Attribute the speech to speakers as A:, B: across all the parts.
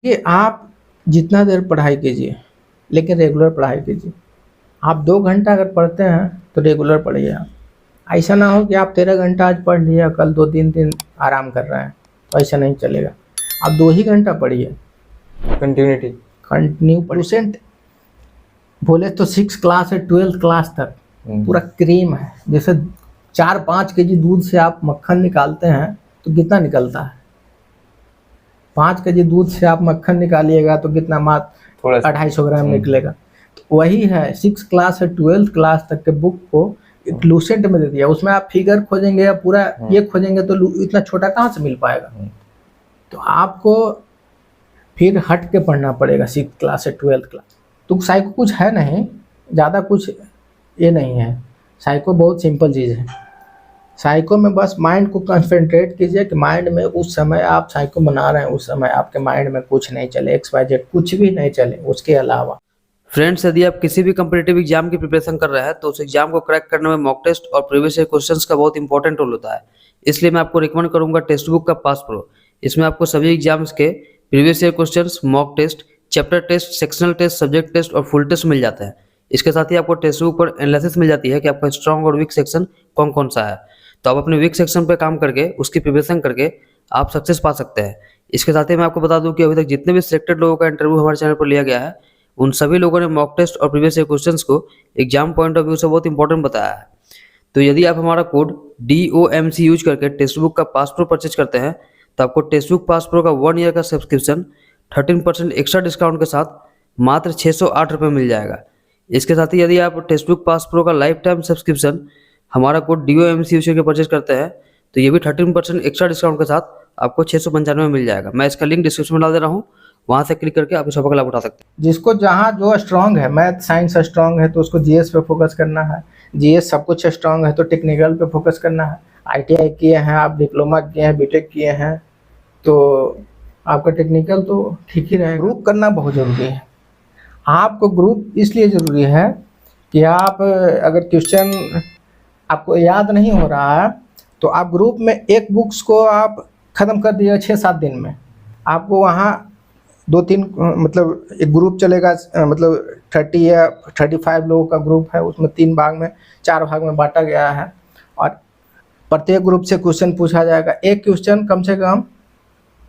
A: कि आप जितना देर पढ़ाई कीजिए, लेकिन रेगुलर पढ़ाई कीजिए। आप 2 घंटा अगर पढ़ते हैं तो रेगुलर पढ़िए आप। ऐसा ना हो कि आप 13 घंटा आज पढ़ लिया, कल 2-3 दिन आराम कर रहे हैं, तो ऐसा नहीं चलेगा। आप 2 ही घंटा पढ़िए,
B: कंटिन्यूटी
A: कंटिन्यू परसेंट बोले तो 6 क्लास है 12th क्लास तक पूरा क्रीम है। जैसे 4-5 केजी दूध से आप मक्खन निकालते हैं तो कितना निकलता है? 5 केजी दूध से आप मक्खन निकालिएगा तो कितना मात्र 250 ग्राम निकलेगा। तो वही है, 6 क्लास है 12th क्लास तक के बुक को एक लूसेंट में दे दिया। उसमें आप फिगर खोजेंगे या पूरा ये खोजेंगे तो इतना छोटा कहाँ से मिल पाएगा? तो आपको फिर हट के पढ़ना पड़ेगा 6 क्लास से 12th क्लास। तो साइको कुछ है नहीं, ज़्यादा कुछ ये नहीं है। साइको बहुत सिंपल चीज़ है। साइको में बस माइंड को कंसंट्रेट कीजिए कि माइंड में उस समय आप साइको बना रहे हैं, उस समय आपके माइंड में कुछ नहीं चले, XYZ कुछ भी नहीं चले उसके अलावा।
C: फ्रेंड्स, यदि आप किसी भी कम्पिटिटिव एग्जाम की प्रिपरेशन कर रहे हैं तो उस एग्जाम को क्रैक करने में मॉक टेस्ट और प्रीवियस ईयर क्वेश्चंस का बहुत इंपॉर्टेंट रोल होता है। इसलिए मैं आपको रिकमेंड करूंगा टेक्स्ट बुक का पास प्रो। इसमें आपको सभी एग्जाम्स के previous year questions, mock test, chapter test, sectional test, subject test और फुल टेस्ट मिल जाते हैं। इसके साथ ही आपको टेक्स्ट बुक पर एनालिसिस मिल जाती है कि आपका स्ट्रॉन्ग और वीक सेक्शन कौन कौन सा है। तो आप अपने वीक सेक्शन पर काम करके उसकी प्रिपरेशन करके आप सक्सेस पा सकते हैं। इसके साथ ही मैं आपको बता दूं कि अभी तक जितने भी सिलेक्टेड लोगों का इंटरव्यू हमारे चैनल पर लिया गया है, उन सभी लोगों ने मॉक टेस्ट और प्रीवियस ईयर क्वेश्चंस को एग्जाम पॉइंट ऑफ व्यू से बहुत इंपॉर्टेंट बताया है। तो यदि आप हमारा कोड DOMC यूज करके टेक्स्ट बुक का पास प्रो परचेज करते हैं तो आपको टेक्स्ट बुक पास प्रो का 1 ईयर का सब्सक्रिप्शन 13% एक्स्ट्रा डिस्काउंट के साथ मात्र 608 रुपये मिल जाएगा। इसके साथ ही यदि आप टेक्स्ट बुक पास प्रो का लाइफ टाइम सब्सक्रिप्शन हमारा कोड DOMC यूज करके परचेज करते हैं तो ये भी 13% एक्स्ट्रा डिस्काउंट के साथ आपको 695 में मिल जाएगा। मैं इसका लिंक डिस्क्रिप्शन में डाल दे रहा हूँ, वहाँ से क्लिक करके आप इस ऑफर का लाभ उठा सकते हैं।
A: जिसको जहाँ जो स्ट्रांग है, मैथ साइंस स्ट्रांग है तो उसको GS पे फोकस करना है, GS सब कुछ स्ट्रांग है तो टेक्निकल पे फोकस करना है। ITI किए हैं आप, डिप्लोमा किए हैं, BTech किए हैं तो आपका टेक्निकल तो ठीक ही रहेगा। ग्रुप करना बहुत ज़रूरी है। आपको ग्रुप इसलिए ज़रूरी है कि आप अगर क्वेश्चन आपको याद नहीं हो रहा है तो आप ग्रुप में एक बुक्स को आप ख़त्म कर दिए 6-7 दिन में। आपको वहाँ 2-3 मतलब एक ग्रुप चलेगा, मतलब 30 या 35 लोगों का ग्रुप है, उसमें 4 भाग में बांटा गया है और प्रत्येक ग्रुप से क्वेश्चन पूछा जाएगा। एक क्वेश्चन कम से कम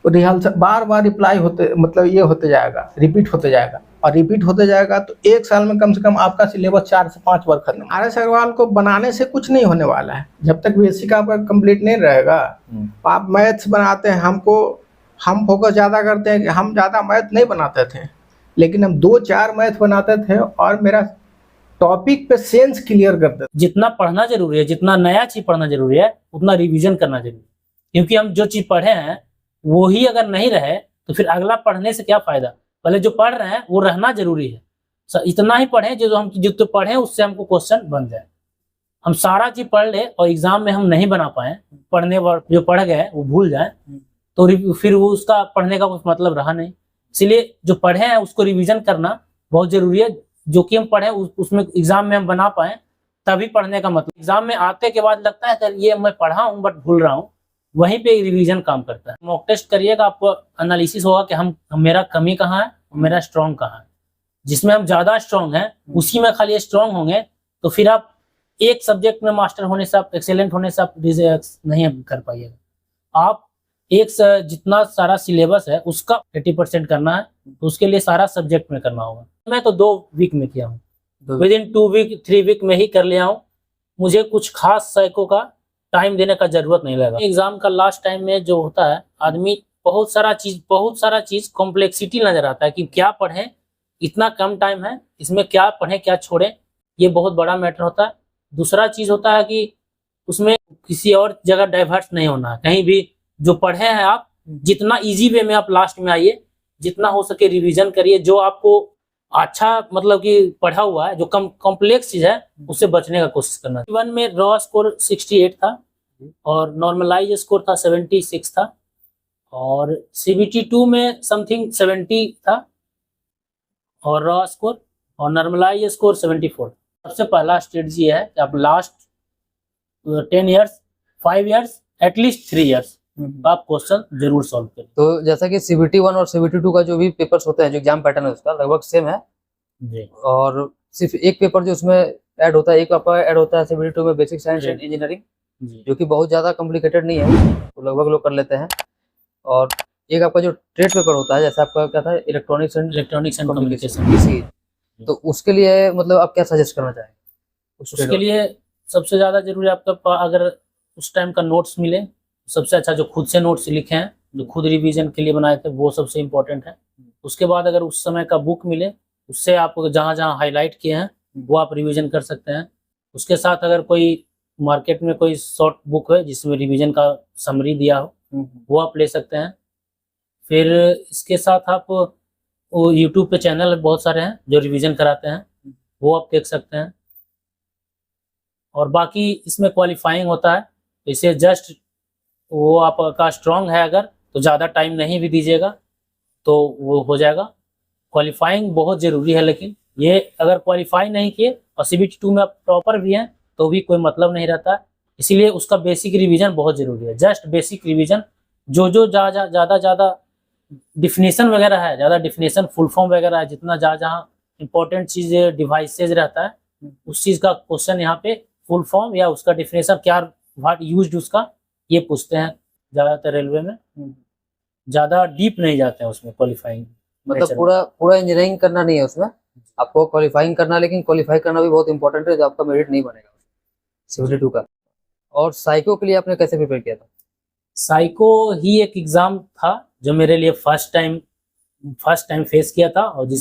A: रिहर्सल बार रिप्लाई होते मतलब ये होते जाएगा, रिपीट होते जाएगा और रिपीट होते जाएगा तो 1 साल में कम से कम आपका सिलेबस 4 से 5 बार खत्म। RS अग्रवाल को बनाने से कुछ नहीं होने वाला है जब तक बेसिक आपका कंप्लीट नहीं रहेगा। आप मैथ्स बनाते हैं, हम फोकस ज़्यादा करते हैं कि हम ज़्यादा मैथ नहीं बनाते थे, लेकिन हम 2-4 मैथ बनाते थे और मेरा टॉपिक पे सेंस क्लियर करते थे।
D: जितना पढ़ना जरूरी है, जितना नया चीज पढ़ना जरूरी है, उतना रिवीजन करना जरूरी है। क्योंकि हम जो चीज पढ़े हैं वो ही अगर नहीं रहे तो फिर अगला पढ़ने से क्या फायदा। पहले जो पढ़ रहे हैं वो रहना जरूरी है। इतना ही पढ़े जो हम जितना पढ़े उससे हमको क्वेश्चन बन जाए। हम सारा चीज पढ़ ले और एग्जाम में हम नहीं बना पाए, पढ़ने जो पढ़ गए वो भूल जाए तो फिर वो उसका पढ़ने का कुछ मतलब रहा नहीं। इसलिए जो पढ़े हैं उसको रिवीजन करना बहुत जरूरी है। जो कि हम पढ़े उसमें एग्जाम में हम बना पाए तभी पढ़ने का मतलब। एग्जाम में आते के बाद लगता है कि ये मैं पढ़ा हूँ बट भूल रहा हूँ, वहीं पे रिवीजन काम करता है। मॉक टेस्ट करिएगा, आपको एनालिसिस होगा कि मेरा कमी कहाँ है, मेरा स्ट्रॉन्ग कहाँ है। जिसमें हम ज्यादा स्ट्रॉन्ग हैं उसी में खाली स्ट्रॉन्ग होंगे तो फिर आप एक सब्जेक्ट में मास्टर होने से, आप एक्सेलेंट होने से आप नहीं कर पाइएगा। आप जितना सारा सिलेबस है उसका 80% करना है तो उसके लिए सारा सब्जेक्ट में करना होगा। मैं तो 2 वीक में किया हूँ, विदिन 2 वीक 3 वीक में ही कर लिया हूँ। मुझे कुछ खास साइको का टाइम देने का जरूरत नहीं लगा। एग्जाम का लास्ट टाइम में जो होता है, आदमी बहुत सारा चीज कॉम्प्लेक्सिटी नजर आता है कि क्या पढ़ें, इतना कम टाइम है, इसमें क्या पढ़ें क्या छोड़ें, ये बहुत बड़ा मैटर होता है। दूसरा चीज होता है कि उसमें किसी और जगह डाइवर्ट नहीं होना है। कहीं भी जो पढ़े हैं आप जितना इजी वे में आप लास्ट में आइए, जितना हो सके रिवीजन करिए। जो आपको अच्छा मतलब कि पढ़ा हुआ है, जो कॉम्प्लेक्स चीज है उससे बचने का कोशिश करना। 1 में रॉ स्कोर 68 था और नॉर्मलाइज स्कोर था 76 था और CBT 2 में समथिंग 70 था और रॉ स्कोर और नॉर्मलाइज स्कोर 74। सबसे पहला स्ट्रेटजी है कि आप last 10 years, 5 years, at least 3 years तो आप क्वेश्चन जरूर सॉल्व करें।
C: तो जैसा कि CBT 1 और CBT 2 का जो भी पेपर्स होते हैं, जो एग्जाम पैटर्न है उसका लगभग सेम है,
D: जी
C: और सिर्फ एक पेपर जो उसमें ऐड होता है, एक आपका ऐड होता है CBT 2 में बेसिक साइंस एंड इंजीनियरिंग,
D: जी
C: जो कि बहुत ज़्यादा कॉम्प्लिकेटेड नहीं है, तो लगभग लोग कर लेते हैं। और एक आपका जो ट्रेड पेपर होता है, जैसे आपका क्या था, इलेक्ट्रॉनिक्स एंड
D: कम्युनिकेशन।
C: कम्युनिकेशन, तो उसके लिए मतलब आप क्या सजेस्ट करना चाहेंगे?
D: उसके लिए सबसे ज्यादा जरूरी है आपका अगर उस टाइम का नोट्स मिले, सबसे अच्छा जो खुद से नोट्स लिखे हैं, जो खुद रिवीजन के लिए बनाए थे, वो सबसे इम्पोर्टेंट है। उसके बाद अगर उस समय का बुक मिले, उससे आप जहाँ जहाँ हाईलाइट किए हैं वो आप रिवीजन कर सकते हैं। उसके साथ अगर कोई मार्केट में कोई शॉर्ट बुक है जिसमें रिवीजन का समरी दिया हो, वो आप ले सकते हैं। फिर इसके साथ आप वो यूट्यूब पे चैनल बहुत सारे हैं जो रिवीजन कराते हैं, वो आप देख सकते हैं। और बाकी इसमें क्वालिफाइंग होता है, इसे जस्ट वो आपका स्ट्रांग है अगर, तो ज़्यादा टाइम नहीं भी दीजिएगा तो वो हो जाएगा। क्वालिफाइंग बहुत ज़रूरी है, लेकिन ये अगर क्वालिफाई नहीं किए और CBT 2 में आप टॉपर भी हैं तो भी कोई मतलब नहीं रहता, इसीलिए उसका बेसिक रिवीजन बहुत ज़रूरी है। जस्ट बेसिक रिवीजन, जो ज़्यादा डिफिनेशन वगैरह है, ज़्यादा डिफिनेशन फुल फॉर्म वगैरह है, जितना जहाँ इंपॉर्टेंट चीज़ डिवाइसेज रहता है, उस चीज़ का क्वेश्चन यहाँ पे फुल फॉर्म या उसका डिफिनेशन क्या, व्हाट यूज्ड उसका, ये पूछते हैं ज़्यादातर रेलवे में। ज़्यादा डीप नहीं जाते हैं उसमें क्वालिफाइंग।
C: मतलब पूरा इंजीनियरिंग करना नहीं है उसमें, आपको क्वालिफाइंग करना, लेकिन क्वालिफाई करना भी बहुत इंपॉर्टेंट है, जो आपका मेरिट नहीं बनेगा CBT 2 का। और साइको के लिए आपने कैसे प्रिपेयर किया था?
D: साइको ही एक एग्ज़ाम था जो मेरे लिए फर्स्ट टाइम फेस किया था, और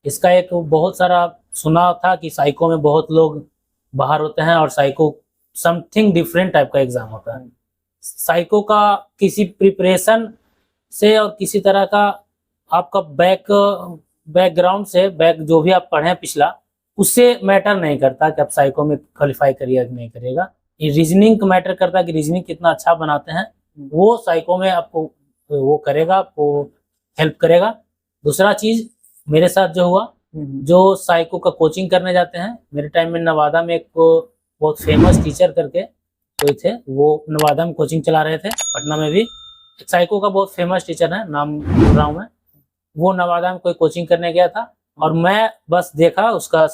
D: इसका एक बहुत सारा सुना था कि साइको में बहुत लोग बाहर होते हैं और साइको समथिंग डिफरेंट टाइप का एग्ज़ाम होता है। साइको का किसी प्रिपरेशन से और किसी तरह का आपका बैकग्राउंड से, जो भी आप पढ़े पिछला, उससे मैटर नहीं करता कि आप साइको में क्वालिफाई करिएगा कि नहीं करिएगा। ये रीजनिंग का मैटर करता है कि रीजनिंग कितना अच्छा बनाते हैं, वो साइको में आपको वो करेगा, आपको हेल्प करेगा। दूसरा चीज़ मेरे साथ जो हुआ, जो साइको का कोचिंग करने जाते हैं, मेरे टाइम में नवादा में एक बहुत फेमस टीचर करके कोई थे, वो नवादा में कोचिंग चला रहे थे, पटना में भी साइको का बहुत फेमस टीचर है, नाम भूल रहा हूँ मैं। वो नवादा में कोई कोचिंग करने गया था, और मैं बस देखा उसका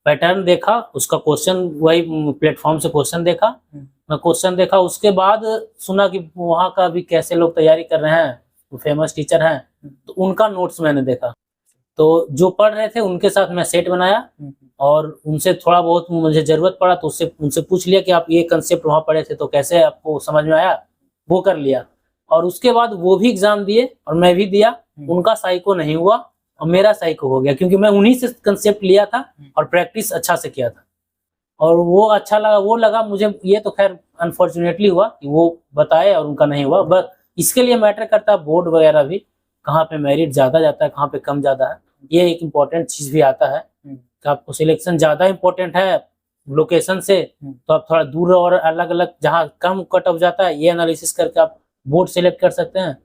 D: पैटर्न देखा, उसका क्वेश्चन, वही प्लेटफॉर्म से क्वेश्चन देखा, मैं क्वेश्चन देखा, उसके बाद सुना कि वहाँ का भी कैसे लोग तैयारी कर रहे हैं, वो फेमस टीचर हैं, तो उनका नोट्स मैंने देखा। तो जो पढ़ रहे थे उनके साथ मैं सेट बनाया, और उनसे थोड़ा बहुत मुझे ज़रूरत पड़ा तो उनसे पूछ लिया कि आप ये कंसेप्ट वहाँ पढ़े थे तो कैसे आपको समझ में आया, वो कर लिया। और उसके बाद वो भी एग्ज़ाम दिए और मैं भी दिया, उनका साइको नहीं हुआ और मेरा साइको हो गया, क्योंकि मैं उन्हीं से कंसेप्ट लिया था और प्रैक्टिस अच्छा से किया था, और वो अच्छा लगा, वो लगा मुझे। ये तो खैर अनफॉर्चुनेटली हुआ कि वो बताए और उनका नहीं हुआ, बस इसके लिए मैटर करता है बोर्ड वगैरह भी, कहाँ पे मेरिट ज़्यादा जाता है, कहाँ पे कम ज़्यादा है, ये एक इम्पोर्टेंट चीज़ भी आता है कि आपको सिलेक्शन ज़्यादा इम्पोर्टेंट है लोकेशन से, तो आप थोड़ा दूर और अलग अलग जहाँ कम कट ऑफ जाता है, ये एनालिसिस करके आप बोर्ड सेलेक्ट कर सकते हैं।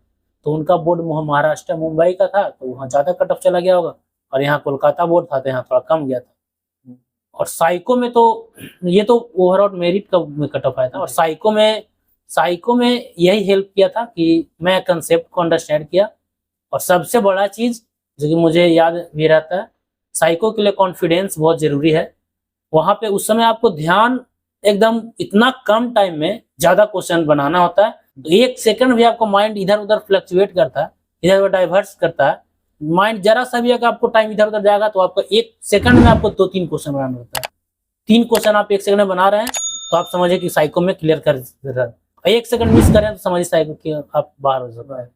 D: तो उनका बोर्ड महाराष्ट्र मुंबई का था, तो वहाँ ज़्यादा कट ऑफ चला गया होगा, और यहाँ कोलकाता बोर्ड था तो यहाँ थोड़ा कम गया था। और साइको में तो ये तो ओवरऑल मेरिट का कट ऑफ आया था, और साइको में यही हेल्प किया था कि मैं कंसेप्ट को अंडरस्टैंड किया। और सबसे बड़ा चीज़ जो कि मुझे याद भी रहता है, साइको के लिए कॉन्फिडेंस बहुत ज़रूरी है। वहाँ पे उस समय आपको ध्यान एकदम इतना कम टाइम में ज़्यादा क्वेश्चन बनाना होता है, तो एक सेकंड भी आपको माइंड इधर उधर फ्लक्चुएट करता है, इधर उधर डाइवर्स करता है माइंड, जरा सा भी अगर आपको टाइम इधर उधर जाएगा तो आपका एक सेकंड में आपको 2-3 क्वेश्चन बनाना होता है। 3 क्वेश्चन आप एक सेकंड में बना रहे हैं तो आप समझिए कि साइको में क्लियर कर रहे हैं, 1 सेकंड मिस करें तो समझिए साइको कि आप बाहर हो सकता है।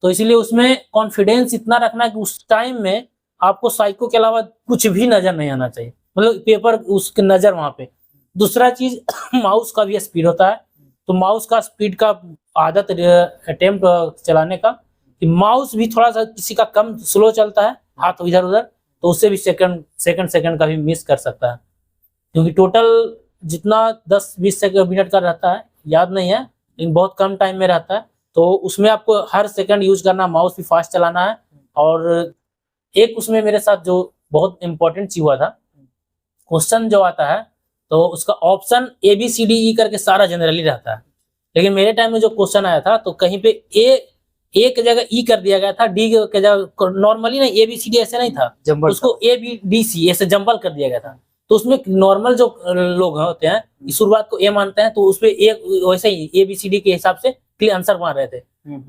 D: तो इसलिए उसमें कॉन्फिडेंस इतना रखना है कि उस टाइम में आपको साइको के अलावा कुछ भी नजर नहीं आना चाहिए, मतलब पेपर उसके नजर वहाँ पे। दूसरा चीज माउस का भी स्पीड होता है, तो माउस का स्पीड का आदत अटेम्प्ट चलाने का, कि माउस भी थोड़ा सा किसी का कम स्लो चलता है, हाथ इधर उधर, तो उससे भी सेकंड का भी मिस कर सकता है, क्योंकि टोटल जितना 10-20 मिनट का रहता है याद नहीं है, लेकिन बहुत कम टाइम में रहता है, तो उसमें आपको हर सेकंड यूज करना, माउस भी फास्ट चलाना है। और एक उसमें मेरे साथ जो बहुत इंपॉर्टेंट चीज हुआ था, क्वेश्चन जो आता है तो उसका ऑप्शन ABCDE करके सारा जनरली रहता है, लेकिन मेरे टाइम में जो क्वेश्चन आया था तो कहीं पे ए के जगह ई कर दिया गया था, डी के जगह नॉर्मली ना ABCD ऐसे नहीं था,
C: जंबल
D: उसको ABDC ऐसे जंबल कर दिया गया था। तो उसमें नॉर्मल जो लोग होते हैं इस शुरुआत को ए मानते हैं, तो उसपे वैसे ही ABCD के हिसाब से क्लियर आंसर मान रहे थे।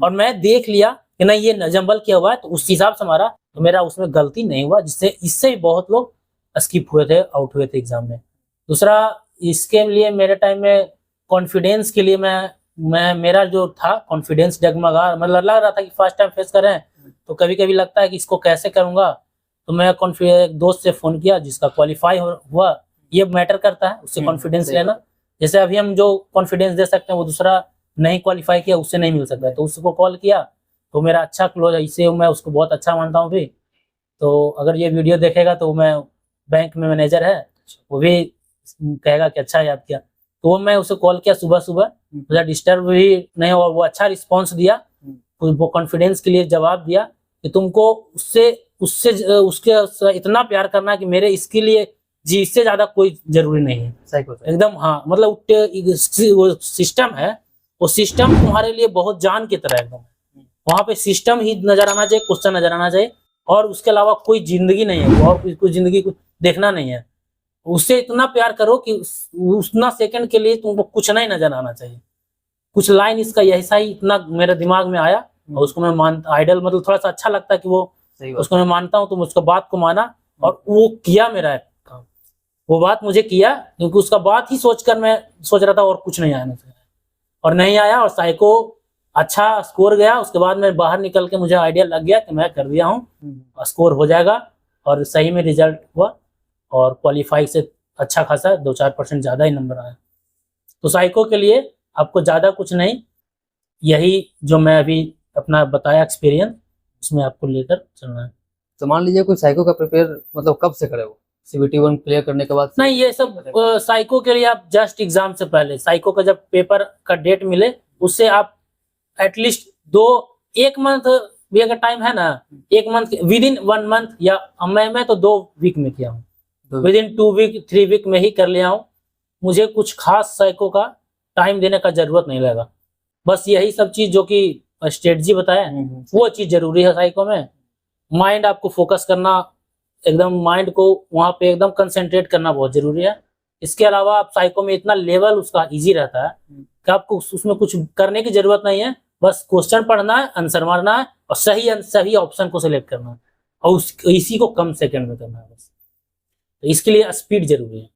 D: और मैं देख लिया कि नहीं ये जंबल किया हुआ है, तो उस हिसाब से मारा, तो मेरा उसमें गलती नहीं हुआ, जिससे इससे भी बहुत लोग स्किप हुए थे, आउट हुए थे एग्जाम में। दूसरा, इसके लिए मेरे टाइम में कॉन्फिडेंस के लिए मैं मेरा जो था कॉन्फिडेंस डगमगा, मतलब लग रहा था कि फर्स्ट टाइम फेस कर रहे हैं, तो कभी कभी लगता है कि इसको कैसे करूंगा। तो मैं एक दोस्त से फोन किया जिसका क्वालिफाई हुआ, ये मैटर करता है, उससे कॉन्फिडेंस लेना। जैसे अभी हम जो कॉन्फिडेंस दे सकते हैं वो दूसरा नहीं क्वालिफाई किया उससे नहीं मिल सकता है, तो उसको कॉल किया, तो मेरा अच्छा क्लोज है, इससे मैं उसको बहुत अच्छा मानता हूँ भी। तो अगर ये वीडियो देखेगा तो मैं बैंक में मैनेजर है, वो भी कहेगा कि अच्छा याद किया। तो मैं उसे कॉल किया सुबह सुबह, मुझे डिस्टर्ब भी नहीं हुआ, वो अच्छा रिस्पॉन्स दिया, वो कॉन्फिडेंस के लिए जवाब दिया कि तुमको उसके इतना प्यार करना है कि मेरे इसके लिए जी इससे ज्यादा कोई जरूरी नहीं है एकदम। हाँ, मतलब वो सिस्टम है, वो सिस्टम तुम्हारे लिए बहुत जान की तरह एकदम। वहां पे सिस्टम ही नजर आना चाहिए, क्वेश्चन नजर आना चाहिए, और उसके अलावा कोई जिंदगी नहीं है, और कोई जिंदगी को देखना नहीं है। उससे इतना प्यार करो कि उतना सेकंड के लिए तुमको कुछ नहीं नजर आना चाहिए। कुछ लाइन इसका ऐसा ही इतना मेरे दिमाग में आया, और उसको मैं मानता, आइडल मतलब थोड़ा सा अच्छा लगता है कि वो उसको मैं मानता हूँ, तो उसका बात को माना और वो किया मेरा काम। वो बात मुझे किया क्योंकि उसका बात ही सोचकर मैं सोच रहा था और कुछ नहीं आया, और नहीं आया, और साइको अच्छा स्कोर गया। उसके बाद मैं बाहर निकल के मुझे आइडिया लग गया कि मैं कर दिया हूँ, स्कोर हो जाएगा, और सही में रिजल्ट हुआ, और क्वालिफाई से अच्छा खासा 2-4% ज्यादा ही नंबर आया। तो साइको के लिए आपको ज्यादा कुछ नहीं, यही जो मैं अभी अपना बताया एक्सपीरियंस, उसमें आपको लेकर चलना है।
C: तो मान लीजिए कोई साइको का प्रिपेयर मतलब कब से करे, वो CBT 1 क्लियर करने के बाद?
D: नहीं, ये सब साइको के लिए आप जस्ट एग्जाम से पहले, साइको का जब पेपर का डेट मिले उससे आप एटलीस्ट 1 मंथ भी अगर टाइम है ना, 1 मंथ विद इन 1 मंथ, या मैं तो 2 वीक में किया हूँ, विद इन 2 वीक 3 वीक में ही कर लिया हूँ। मुझे कुछ खास साइको का टाइम देने का जरूरत नहीं लगा, बस यही सब चीज जो कि स्ट्रेटजी बताया वो चीज जरूरी है साइको में। माइंड आपको फोकस करना, एकदम माइंड को वहां पे एकदम कंसंट्रेट करना बहुत जरूरी है। इसके अलावा आप साइको में इतना लेवल उसका इजी रहता है कि आपको उसमें कुछ करने की जरूरत नहीं है, बस क्वेश्चन पढ़ना है, आंसर मारना है, और सही ऑप्शन को सिलेक्ट करना है, और इसी को कम सेकंड में करना है बस। तो इसके लिए स्पीड जरूरी है।